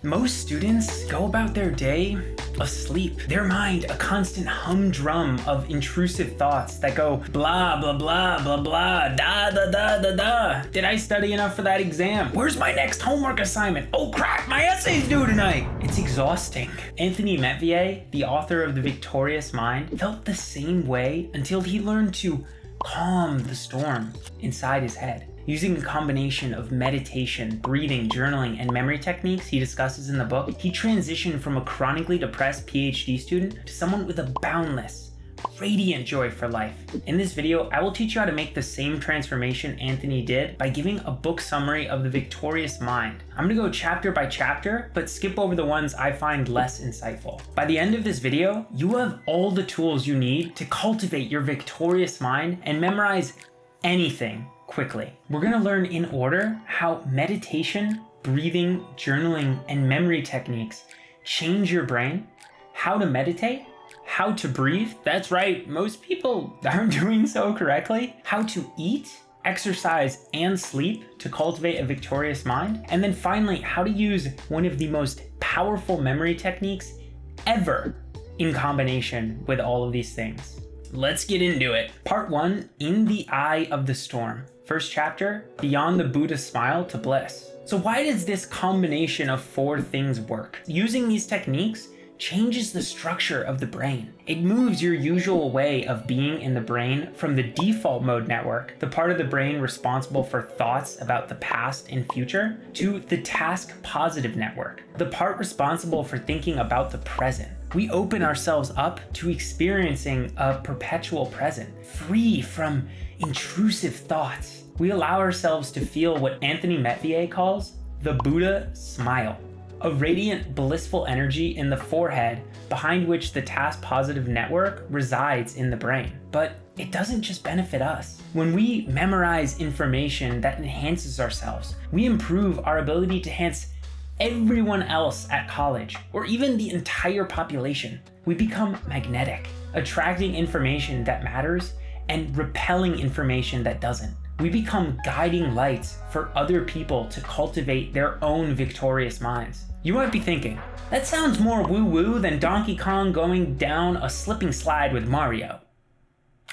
Most students go about their day asleep. Their mind a constant humdrum of intrusive thoughts that go blah, blah, blah, blah, blah, da, da, da, da, da. Did I study enough for that exam? Where's my next homework assignment? Oh crap, my essay's due tonight. It's exhausting. Anthony Metivier, the author of The Victorious Mind, felt the same way until he learned to calm the storm inside his head. Using a combination of meditation, breathing, journaling, and memory techniques he discusses in the book, he transitioned from a chronically depressed PhD student to someone with a boundless, radiant joy for life. In this video, I will teach you how to make the same transformation Anthony did by giving a book summary of The Victorious Mind. I'm gonna go chapter by chapter, but skip over the ones I find less insightful. By the end of this video, you have all the tools you need to cultivate your victorious mind and memorize anything quickly. We're going to learn in order how meditation, breathing, journaling, and memory techniques change your brain, how to meditate, how to breathe. That's right, most people aren't doing so correctly. How to eat, exercise, and sleep to cultivate a victorious mind. And then finally, how to use one of the most powerful memory techniques ever in combination with all of these things. Let's get into it. Part 1, In the Eye of the Storm. First chapter, Beyond the Buddha Smile to Bliss. So why does this combination of 4 things work? Using these techniques changes the structure of the brain. It moves your usual way of being in the brain from the default mode network, the part of the brain responsible for thoughts about the past and future, to the task positive network, the part responsible for thinking about the present. We open ourselves up to experiencing a perpetual present, free from intrusive thoughts. We allow ourselves to feel what Anthony Metivier calls the Buddha smile, a radiant, blissful energy in the forehead behind which the task positive network resides in the brain. But it doesn't just benefit us. When we memorize information that enhances ourselves, we improve our ability to enhance everyone else at college, or even the entire population. We become magnetic, attracting information that matters and repelling information that doesn't. We become guiding lights for other people to cultivate their own victorious minds. You might be thinking, that sounds more woo-woo than Donkey Kong going down a slipping slide with Mario.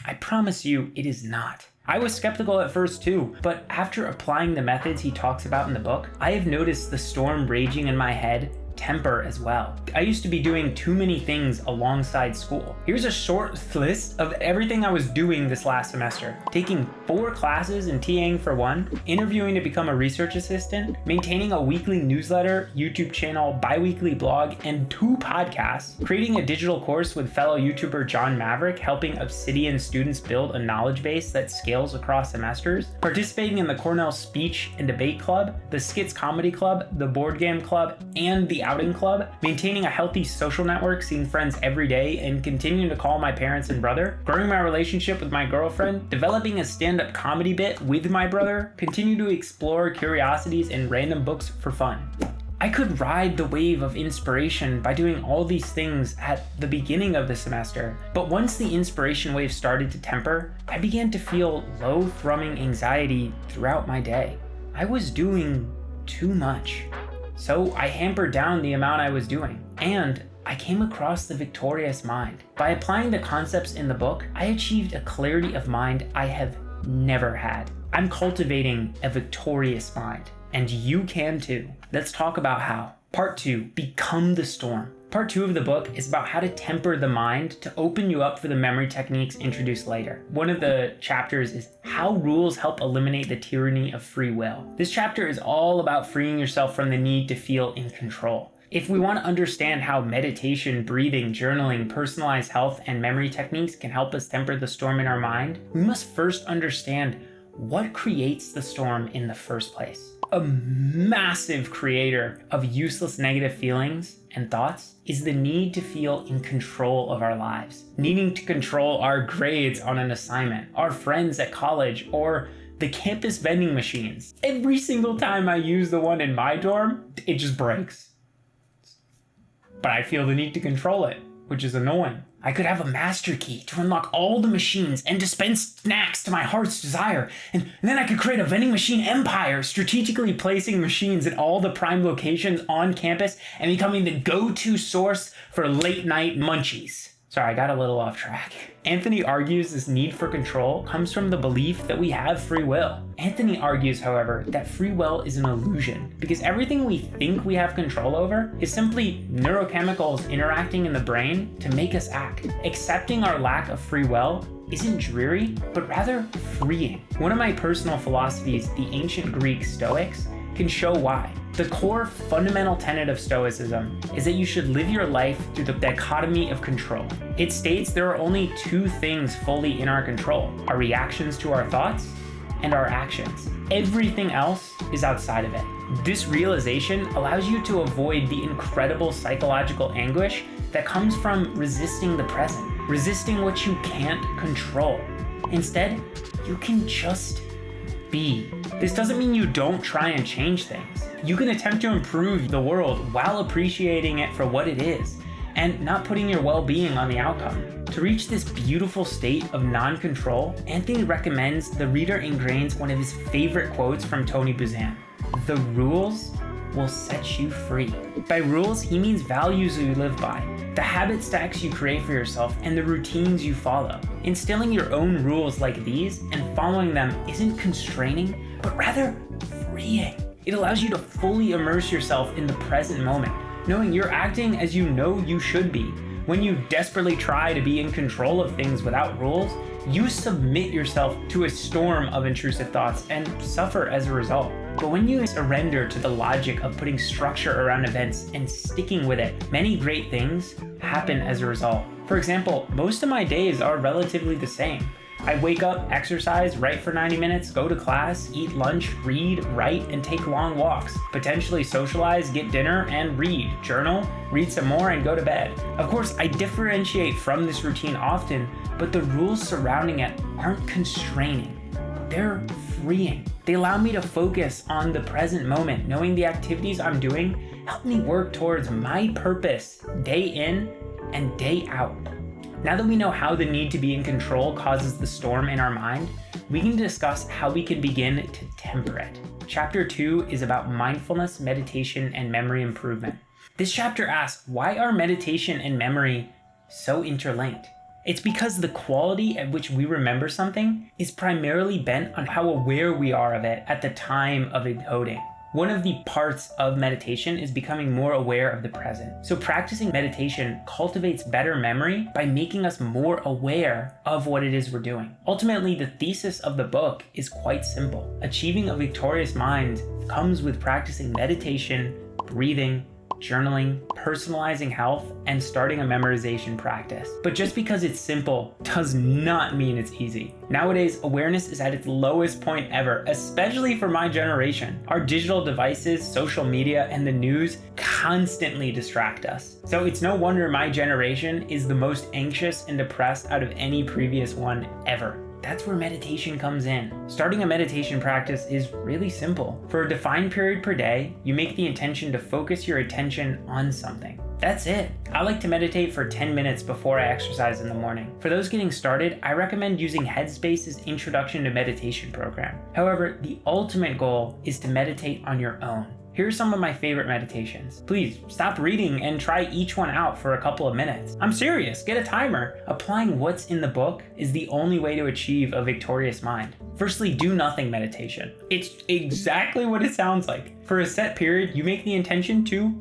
I promise you, it is not. I was skeptical at first too, but after applying the methods he talks about in the book, I have noticed the storm raging in my head temper as well. I used to be doing too many things alongside school. Here's a short list of everything I was doing this last semester. Taking 4 classes and TAing for 1, interviewing to become a research assistant, maintaining a weekly newsletter, YouTube channel, bi-weekly blog, and 2 podcasts, creating a digital course with fellow YouTuber John Maverick, helping Obsidian students build a knowledge base that scales across semesters, participating in the Cornell Speech and Debate Club, the Skits Comedy Club, the Board Game Club, and the Outing Club, maintaining a healthy social network, seeing friends every day, and continuing to call my parents and brother, growing my relationship with my girlfriend, developing a stand-up comedy bit with my brother, continue to explore curiosities and random books for fun. I could ride the wave of inspiration by doing all these things at the beginning of the semester, but once the inspiration wave started to temper, I began to feel low thrumming anxiety throughout my day. I was doing too much. So I hampered down the amount I was doing, and I came across the victorious mind. By applying the concepts in the book, I achieved a clarity of mind I have never had. I'm cultivating a victorious mind, and you can too. Let's talk about how. Part 2, Become the Storm. Part 2 of the book is about how to temper the mind to open you up for the memory techniques introduced later. One of the chapters is how rules help eliminate the tyranny of free will. This chapter is all about freeing yourself from the need to feel in control. If we want to understand how meditation, breathing, journaling, personalized health, and memory techniques can help us temper the storm in our mind, we must first understand what creates the storm in the first place. A massive creator of useless negative feelings and thoughts is the need to feel in control of our lives, needing to control our grades on an assignment, our friends at college, or the campus vending machines. Every single time I use the one in my dorm, it just breaks. But I feel the need to control it, which is annoying. I could have a master key to unlock all the machines and dispense snacks to my heart's desire. And then I could create a vending machine empire, strategically placing machines in all the prime locations on campus and becoming the go-to source for late night munchies. Sorry, I got a little off track. Anthony argues this need for control comes from the belief that we have free will. Anthony argues, however, that free will is an illusion because everything we think we have control over is simply neurochemicals interacting in the brain to make us act. Accepting our lack of free will isn't dreary, but rather freeing. One of my personal philosophies, the ancient Greek Stoics, can show why. The core fundamental tenet of Stoicism is that you should live your life through the dichotomy of control. It states there are only two things fully in our control: our reactions to our thoughts and our actions. Everything else is outside of it. This realization allows you to avoid the incredible psychological anguish that comes from resisting the present, resisting what you can't control. Instead, you can just be. This doesn't mean you don't try and change things. You can attempt to improve the world while appreciating it for what it is and not putting your well-being on the outcome. To reach this beautiful state of non-control, Anthony recommends the reader ingrains one of his favorite quotes from Tony Buzan: "The rules will set you free." By rules, he means values you live by, the habit stacks you create for yourself, and the routines you follow. Instilling your own rules like these and following them isn't constraining, but rather freeing. It allows you to fully immerse yourself in the present moment, knowing you're acting as you know you should be. When you desperately try to be in control of things without rules, you submit yourself to a storm of intrusive thoughts and suffer as a result. But when you surrender to the logic of putting structure around events and sticking with it, many great things happen as a result. For example, most of my days are relatively the same. I wake up, exercise, write for 90 minutes, go to class, eat lunch, read, write, and take long walks, potentially socialize, get dinner, and read, journal, read some more, and go to bed. Of course, I differentiate from this routine often, but the rules surrounding it aren't constraining. They're freeing. They allow me to focus on the present moment, knowing the activities I'm doing help me work towards my purpose day in and day out. Now that we know how the need to be in control causes the storm in our mind, we can discuss how we can begin to temper it. Chapter 2 is about mindfulness, meditation, and memory improvement. This chapter asks, why are meditation and memory so interlinked? It's because the quality at which we remember something is primarily bent on how aware we are of it at the time of encoding. One of the parts of meditation is becoming more aware of the present. So practicing meditation cultivates better memory by making us more aware of what it is we're doing. Ultimately, the thesis of the book is quite simple. Achieving a victorious mind comes with practicing meditation, breathing, journaling, personalizing health, and starting a memorization practice. But just because it's simple does not mean it's easy. Nowadays, awareness is at its lowest point ever, especially for my generation. Our digital devices, social media, and the news constantly distract us. So it's no wonder my generation is the most anxious and depressed out of any previous one ever. That's where meditation comes in. Starting a meditation practice is really simple. For a defined period per day, you make the intention to focus your attention on something. That's it. I like to meditate for 10 minutes before I exercise in the morning. For those getting started, I recommend using Headspace's Introduction to Meditation program. However, the ultimate goal is to meditate on your own. Here are some of my favorite meditations. Please stop reading and try each one out for a couple of minutes. I'm serious, get a timer. Applying what's in the book is the only way to achieve a victorious mind. Firstly, do nothing meditation. It's exactly what it sounds like. For a set period, you make the intention to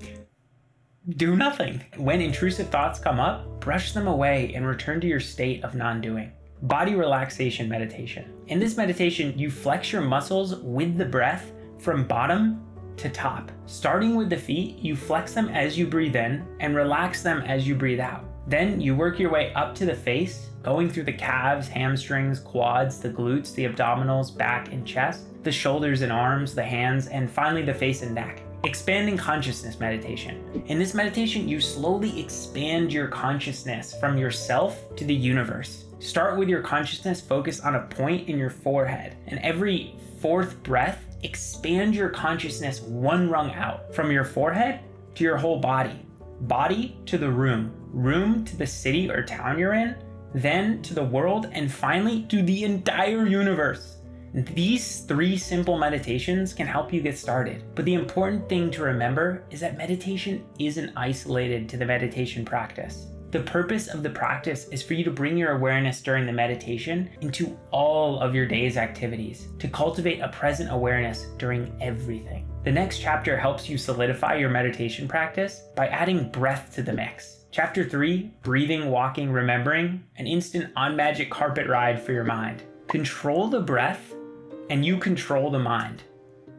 do nothing. When intrusive thoughts come up, brush them away and return to your state of non-doing. Body relaxation meditation. In this meditation, you flex your muscles with the breath from bottom to top. Starting with the feet, you flex them as you breathe in and relax them as you breathe out. Then you work your way up to the face, going through the calves, hamstrings, quads, the glutes, the abdominals, back and chest, the shoulders and arms, the hands, and finally the face and neck. Expanding consciousness meditation. In this meditation, you slowly expand your consciousness from yourself to the universe. Start with your consciousness focused on a point in your forehead, and every fourth breath, expand your consciousness one rung out from your forehead to your whole body. body to the room, room to the city or town you're in, then to the world, and finally to the entire universe. These 3 simple meditations can help you get started. But the important thing to remember is that meditation isn't isolated to the meditation practice. The purpose of the practice is for you to bring your awareness during the meditation into all of your day's activities, to cultivate a present awareness during everything. The next chapter helps you solidify your meditation practice by adding breath to the mix. Chapter 3, breathing, walking, remembering, an instant on-magic carpet ride for your mind. Control the breath and you control the mind.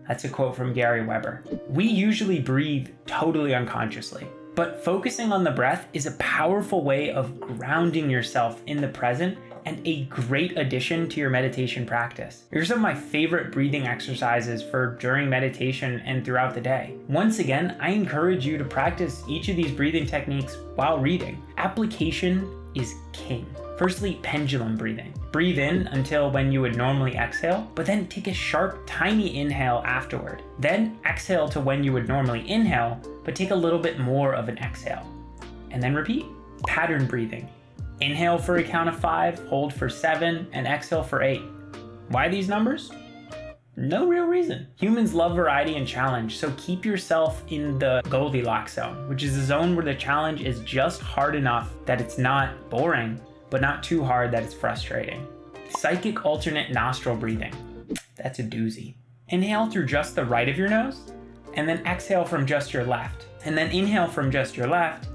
That's a quote from Gary Weber. We usually breathe totally unconsciously, but focusing on the breath is a powerful way of grounding yourself in the present and a great addition to your meditation practice. Here's some of my favorite breathing exercises for during meditation and throughout the day. Once again, I encourage you to practice each of these breathing techniques while reading. Application is king. Firstly, pendulum breathing. Breathe in until when you would normally exhale, but then take a sharp, tiny inhale afterward. Then exhale to when you would normally inhale, but take a little bit more of an exhale. And then repeat. Pattern breathing. Inhale for a count of 5, hold for 7, and exhale for 8. Why these numbers? No real reason. Humans love variety and challenge, so keep yourself in the Goldilocks zone, which is a zone where the challenge is just hard enough that it's not boring, but not too hard that it's frustrating. Psychic alternate nostril breathing. That's a doozy. Inhale through just the right of your nose, and then exhale from just your left. And then inhale from just your left,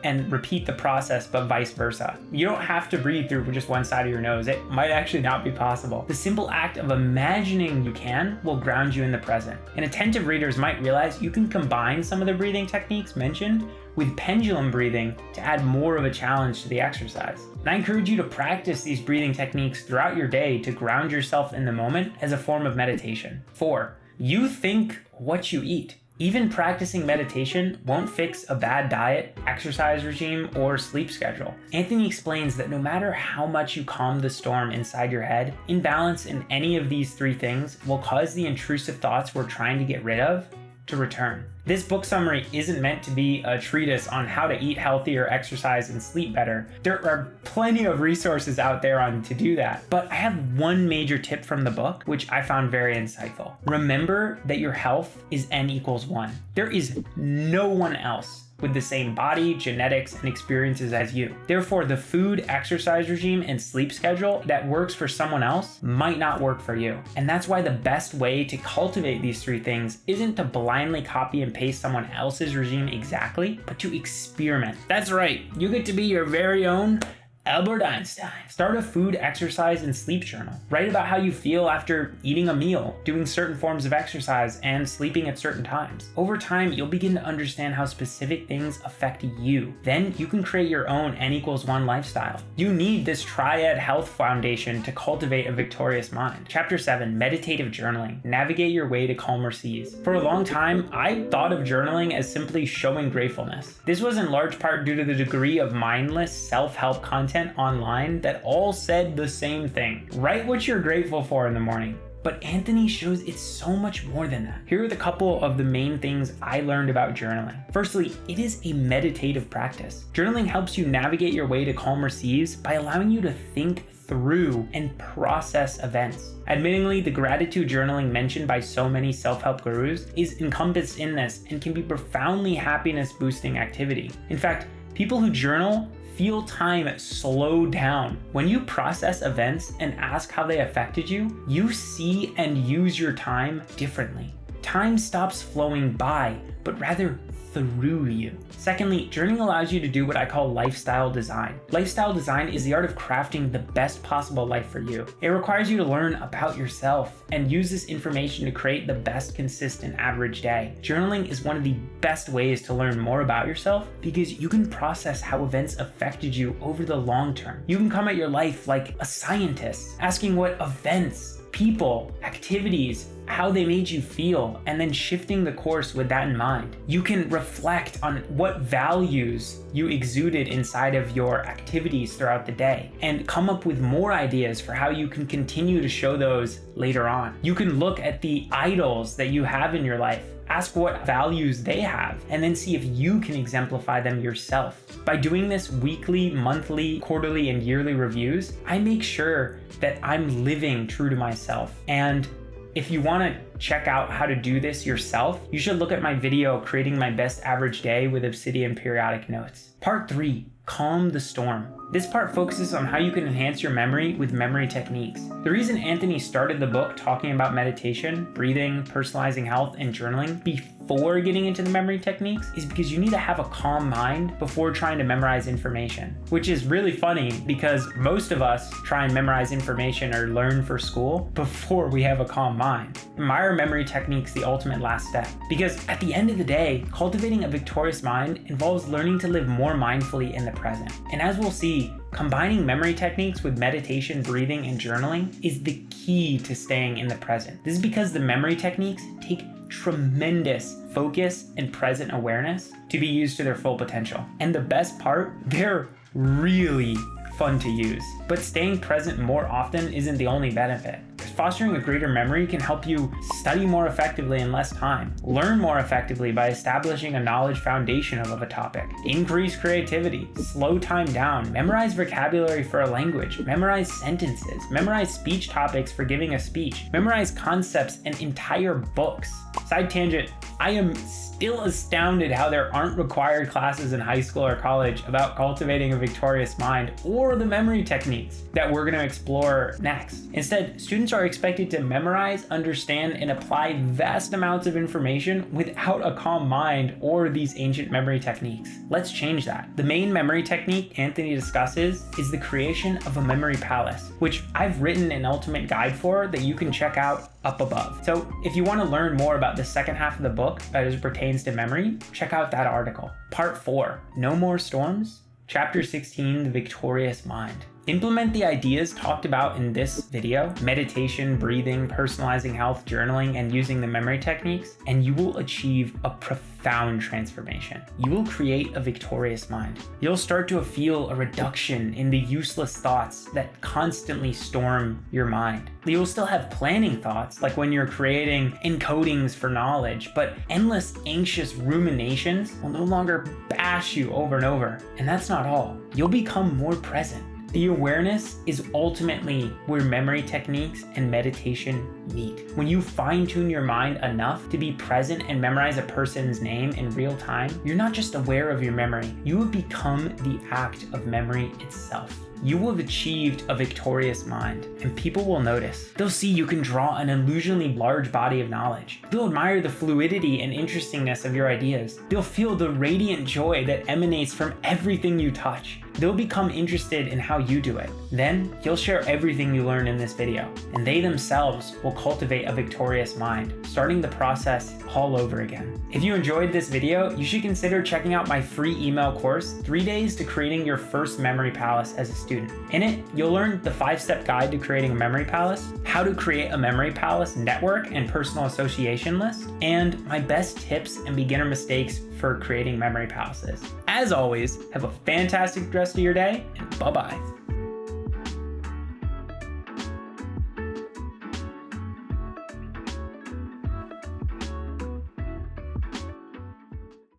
and repeat the process, but vice versa. You don't have to breathe through just one side of your nose. It might actually not be possible. The simple act of imagining you can will ground you in the present. And attentive readers might realize you can combine some of the breathing techniques mentioned with pendulum breathing to add more of a challenge to the exercise. And I encourage you to practice these breathing techniques throughout your day to ground yourself in the moment as a form of meditation. 4, you think what you eat. Even practicing meditation won't fix a bad diet, exercise regime, or sleep schedule. Anthony explains that no matter how much you calm the storm inside your head, imbalance in any of these 3 things will cause the intrusive thoughts we're trying to get rid of to return. This book summary isn't meant to be a treatise on how to eat healthier, exercise, and sleep better. There are plenty of resources out there on to do that. But I have one major tip from the book, which I found very insightful. Remember that your health is N=1. There is no one else with the same body, genetics, and experiences as you. Therefore, the food, exercise regime, and sleep schedule that works for someone else might not work for you. And that's why the best way to cultivate these 3 things isn't to blindly copy and paste someone else's regime exactly, but to experiment. That's right, you get to be your very own Albert Einstein. Start a food, exercise, and sleep journal. Write about how you feel after eating a meal, doing certain forms of exercise, and sleeping at certain times. Over time, you'll begin to understand how specific things affect you. Then you can create your own N=1 lifestyle. You need this triad health foundation to cultivate a victorious mind. Chapter 7, Meditative Journaling. Navigate your way to calmer seas. For a long time, I thought of journaling as simply showing gratefulness. This was in large part due to the degree of mindless self-help content online that all said the same thing. Write what you're grateful for in the morning. But Anthony shows it's so much more than that. Here are the couple of the main things I learned about journaling. Firstly, it is a meditative practice. Journaling helps you navigate your way to calmer seas by allowing you to think through and process events. Admittingly, the gratitude journaling mentioned by so many self-help gurus is encompassed in this and can be profoundly happiness-boosting activity. In fact, people who journal feel time slow down. When you process events and ask how they affected you, you see and use your time differently. Time stops flowing by, but rather through you. Secondly, journaling allows you to do what I call lifestyle design. Lifestyle design is the art of crafting the best possible life for you. It requires you to learn about yourself and use this information to create the best consistent average day. Journaling is one of the best ways to learn more about yourself because you can process how events affected you over the long term. You can come at your life like a scientist, asking what events, people, activities, how they made you feel, and then shifting the course with that in mind. You can reflect on what values you exuded inside of your activities throughout the day and come up with more ideas for how you can continue to show those later on. You can look at the idols that you have in your life, ask what values they have, and then see if you can exemplify them yourself. By doing this weekly, monthly, quarterly, and yearly reviews, I make sure that I'm living true to myself. And if you want to check out how to do this yourself, you should look at my video, Creating My Best Average Day with Obsidian Periodic Notes. Part 3, Calm the Storm. This part focuses on how you can enhance your memory with memory techniques. The reason Anthony started the book talking about meditation, breathing, personalizing health, and journaling before getting into the memory techniques is because you need to have a calm mind before trying to memorize information, which is really funny because most of us try and memorize information or learn for school before we have a calm mind. Why are memory techniques the ultimate last step? Because at the end of the day, cultivating a victorious mind involves learning to live more mindfully in the present. And as we'll see, combining memory techniques with meditation, breathing, and journaling is the key to staying in the present. This is because the memory techniques take tremendous focus and present awareness to be used to their full potential. And the best part, they're really fun to use. But staying present more often isn't the only benefit. Fostering a greater memory can help you study more effectively in less time, learn more effectively by establishing a knowledge foundation of a topic, increase creativity, slow time down, memorize vocabulary for a language, memorize sentences, memorize speech topics for giving a speech, memorize concepts and entire books. Side tangent, I am still astounded how there aren't required classes in high school or college about cultivating a victorious mind or the memory techniques that we're going to explore next. Instead, students are expected to memorize, understand, and apply vast amounts of information without a calm mind or these ancient memory techniques. Let's change that. The main memory technique Anthony discusses is the creation of a memory palace, which I've written an ultimate guide for that you can check out up above. So if you want to learn more about the second half of the book as it pertains to memory, check out that article. Part 4, No More Storms? Chapter 16, The Victorious Mind. Implement the ideas talked about in this video, meditation, breathing, personalizing health, journaling, and using the memory techniques, and you will achieve a profound transformation. You will create a victorious mind. You'll start to feel a reduction in the useless thoughts that constantly storm your mind. You'll still have planning thoughts, like when you're creating encodings for knowledge, but endless anxious ruminations will no longer bash you over and over. And that's not all. You'll become more present. The awareness is ultimately where memory techniques and meditation meet. When you fine-tune your mind enough to be present and memorize a person's name in real time, you're not just aware of your memory, you have become the act of memory itself. You will have achieved a victorious mind, and people will notice. They'll see you can draw an illusionally large body of knowledge. They'll admire the fluidity and interestingness of your ideas. They'll feel the radiant joy that emanates from everything you touch. They'll become interested in how you do it. Then you'll share everything you learn in this video, and they themselves will cultivate a victorious mind, starting the process all over again. If you enjoyed this video, you should consider checking out my free email course, 3 Days to Creating Your First Memory Palace as a Student. In it, you'll learn the 5-step guide to creating a memory palace, how to create a memory palace network and personal association list, and my best tips and beginner mistakes for creating memory palaces. As always, have a fantastic rest of your day, and bye-bye.